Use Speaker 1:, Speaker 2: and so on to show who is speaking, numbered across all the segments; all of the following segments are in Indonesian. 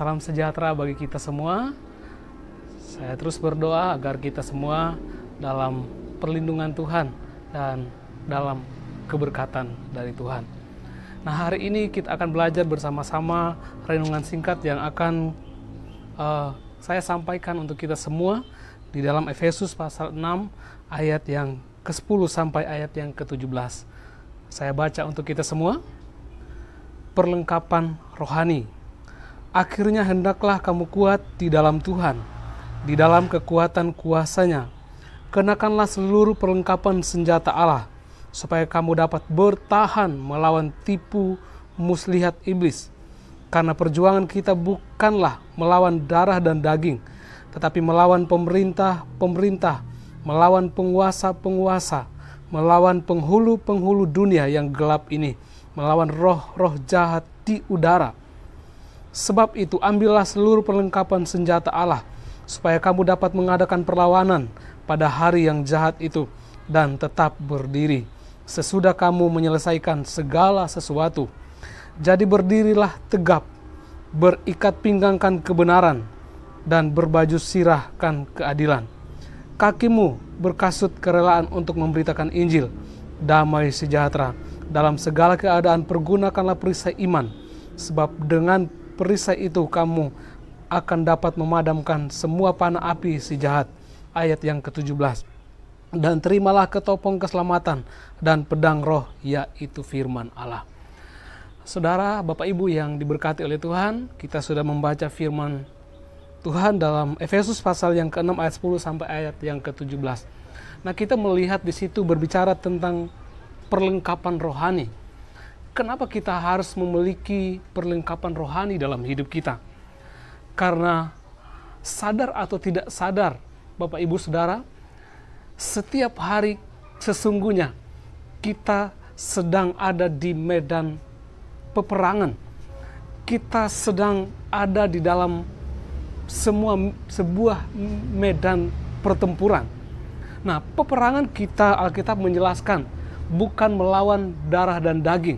Speaker 1: Salam sejahtera bagi kita semua. Saya terus berdoa agar kita semua dalam perlindungan Tuhan dan dalam keberkatan dari Tuhan. Nah, hari ini kita akan belajar bersama-sama renungan singkat yang akan saya sampaikan untuk kita semua di dalam Efesus pasal 6 ayat yang ke-10 sampai ayat yang ke-17. Saya baca untuk kita semua. Perlengkapan rohani. Akhirnya hendaklah kamu kuat di dalam Tuhan, di dalam kekuatan kuasa-Nya. Kenakanlah seluruh perlengkapan senjata Allah, supaya kamu dapat bertahan melawan tipu muslihat iblis. Karena perjuangan kita bukanlah melawan darah dan daging, tetapi melawan pemerintah-pemerintah, melawan penguasa-penguasa, melawan penghulu-penghulu dunia yang gelap ini, melawan roh-roh jahat di udara. Sebab itu ambillah seluruh perlengkapan senjata Allah, supaya kamu dapat mengadakan perlawanan pada hari yang jahat itu, dan tetap berdiri, sesudah kamu menyelesaikan segala sesuatu. Jadi berdirilah tegap, berikat pinggangkan kebenaran, dan berbaju sirahkan keadilan. Kakimu berkasut kerelaan untuk memberitakan Injil, damai sejahtera. Dalam segala keadaan pergunakanlah perisai iman, sebab dengan perisai itu kamu akan dapat memadamkan semua panah api si jahat. Ayat yang ke-17. Dan terimalah ketopong keselamatan dan pedang roh, yaitu firman Allah. Saudara, Bapak Ibu yang diberkati oleh Tuhan, kita sudah membaca firman Tuhan dalam Efesus pasal yang ke-6 ayat 10 sampai ayat yang ke-17. Nah, kita melihat di situ berbicara tentang perlengkapan rohani. Kenapa kita harus memiliki perlengkapan rohani dalam hidup kita? Karena sadar atau tidak sadar, Bapak Ibu Saudara, setiap hari sesungguhnya kita sedang ada di medan peperangan. Kita sedang ada di dalam sebuah medan pertempuran. Nah, peperangan kita, Alkitab menjelaskan, bukan melawan darah dan daging,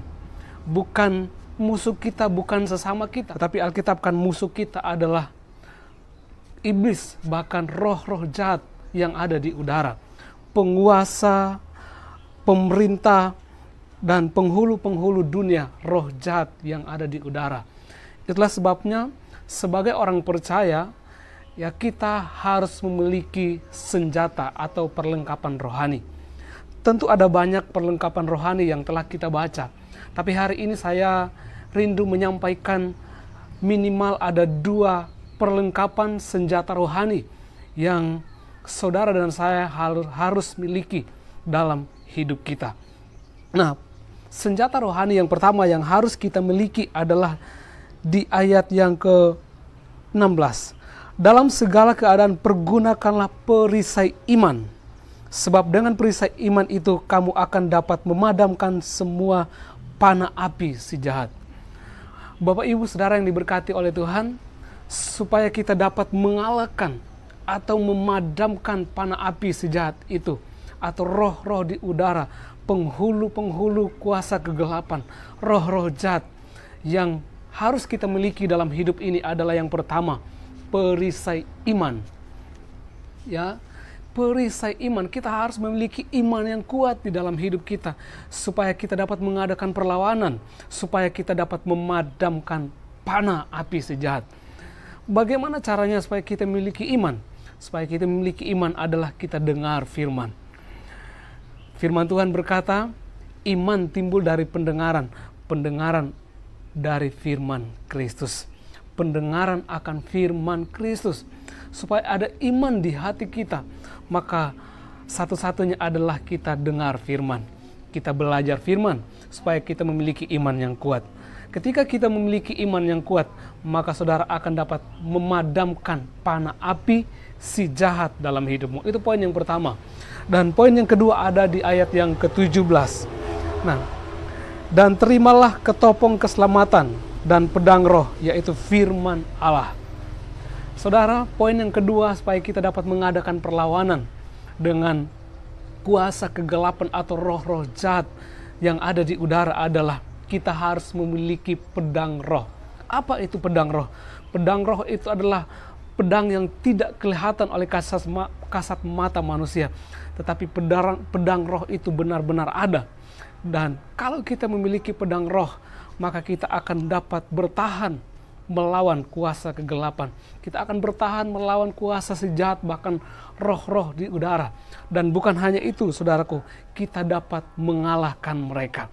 Speaker 1: bukan musuh kita, bukan sesama kita, tapi Alkitab kan musuh kita adalah iblis, bahkan roh-roh jahat yang ada di udara, penguasa, pemerintah, dan penghulu-penghulu dunia, roh jahat yang ada di udara. Itulah sebabnya sebagai orang percaya, ya kita harus memiliki senjata atau perlengkapan rohani. Tentu ada banyak perlengkapan rohani yang telah kita baca, tapi hari ini saya rindu menyampaikan minimal ada 2 perlengkapan senjata rohani yang saudara dan saya harus miliki dalam hidup kita. Nah, senjata rohani yang pertama yang harus kita miliki adalah di ayat yang ke-16. Dalam segala keadaan pergunakanlah perisai iman, sebab dengan perisai iman itu kamu akan dapat memadamkan semua panah api si jahat. Bapak Ibu Saudara yang diberkati oleh Tuhan, supaya kita dapat mengalahkan atau memadamkan panah api si jahat itu, atau roh-roh di udara, penghulu-penghulu kuasa kegelapan, roh-roh jahat yang harus kita miliki dalam hidup ini adalah yang pertama, perisai iman. Ya, perisai iman, kita harus memiliki iman yang kuat di dalam hidup kita, supaya kita dapat mengadakan perlawanan, supaya kita dapat memadamkan panah api si jahat. Bagaimana caranya supaya kita memiliki iman? Supaya kita memiliki iman adalah kita dengar firman. Firman Tuhan berkata, iman timbul dari pendengaran, pendengaran dari firman Kristus. Pendengaran akan firman Kristus. Supaya ada iman di hati kita, maka satu-satunya adalah kita dengar firman. Kita belajar firman, supaya kita memiliki iman yang kuat. Ketika kita memiliki iman yang kuat, maka saudara akan dapat memadamkan panah api si jahat dalam hidupmu. Itu poin yang pertama. Dan poin yang kedua ada di ayat yang ke-17. Nah, dan terimalah ketopong keselamatan dan pedang roh, yaitu firman Allah. Saudara, poin yang kedua supaya kita dapat mengadakan perlawanan dengan kuasa kegelapan atau roh-roh jahat yang ada di udara adalah kita harus memiliki pedang roh Apa itu pedang roh? Pedang roh itu adalah pedang yang tidak kelihatan oleh kasat mata manusia. Tetapi pedang roh itu benar-benar ada. Dan kalau kita memiliki pedang roh, maka kita akan dapat bertahan melawan kuasa kegelapan. Kita akan bertahan melawan kuasa sejahat, bahkan roh-roh di udara. Dan bukan hanya itu, saudaraku, kita dapat mengalahkan mereka.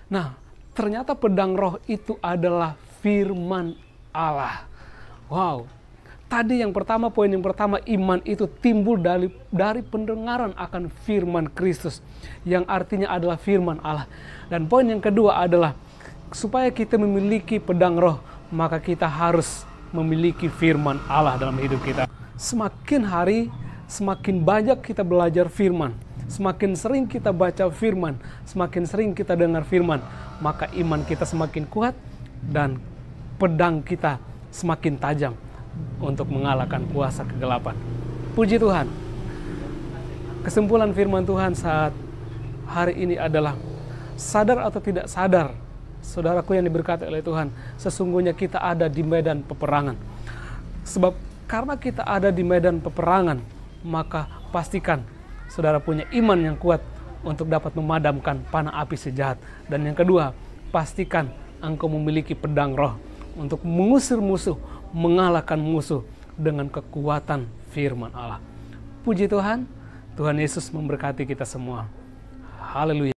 Speaker 1: Nah, ternyata pedang roh itu adalah firman Allah. Wow. Tadi poin yang pertama, iman itu timbul dari pendengaran akan firman Kristus, yang artinya adalah firman Allah. Dan poin yang kedua adalah, supaya kita memiliki pedang roh, maka kita harus memiliki firman Allah dalam hidup kita. Semakin hari, semakin banyak kita belajar firman, semakin sering kita baca firman, semakin sering kita dengar firman, maka iman kita semakin kuat dan pedang kita semakin tajam untuk mengalahkan kuasa kegelapan. Puji Tuhan. Kesimpulan firman Tuhan saat hari ini adalah, sadar atau tidak sadar, saudaraku yang diberkati oleh Tuhan, sesungguhnya kita ada di medan peperangan. Sebab karena kita ada di medan peperangan, maka pastikan saudara punya iman yang kuat untuk dapat memadamkan panah api sejahat. Dan yang kedua, pastikan engkau memiliki pedang roh untuk mengusir musuh, mengalahkan musuh dengan kekuatan firman Allah. Puji Tuhan, Tuhan Yesus memberkati kita semua. Haleluya.